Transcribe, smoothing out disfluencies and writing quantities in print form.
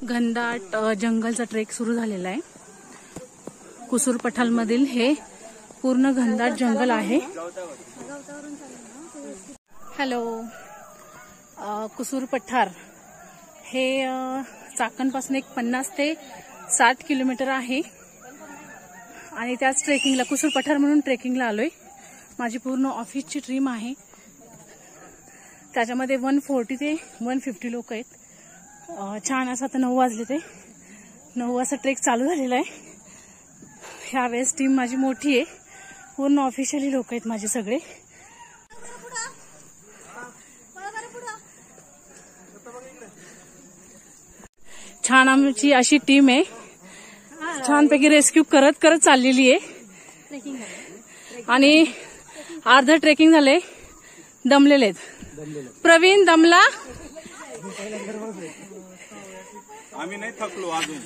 घनदाट जंगलचा ट्रेक सुरू झालेला आहे। कुसूर पठालमधील हे पूर्ण घनदाट जंगल आहे। हॅलो, कुसूर पठार हे चाकणपासून एक 50 ते 60 किलोमीटर आहे आणि त्याच ट्रेकिंगला कुसूर पठार म्हणून ट्रेकिंगला आलोय। माझी पूर्ण ऑफिसची टीम आहे, त्याच्यामध्ये 140 ते 150 लोक आहेत। छान असं आता 9 वाजले, ते 9 वाजता ट्रेक चालू झालेला आहे। ह्यावेळेस टीम माझी मोठी आहे, पूर्ण ऑफिशियली लोक आहेत माझे सगळे। छान आमची अशी टीम आहे, छानपैकी रेस्क्यू करत करत चाललेली आहे आणि अर्ध ट्रेकिंग झाले, दमलेले आहेत। प्रवीण दमला? आम्ही नाही थकलो अजून।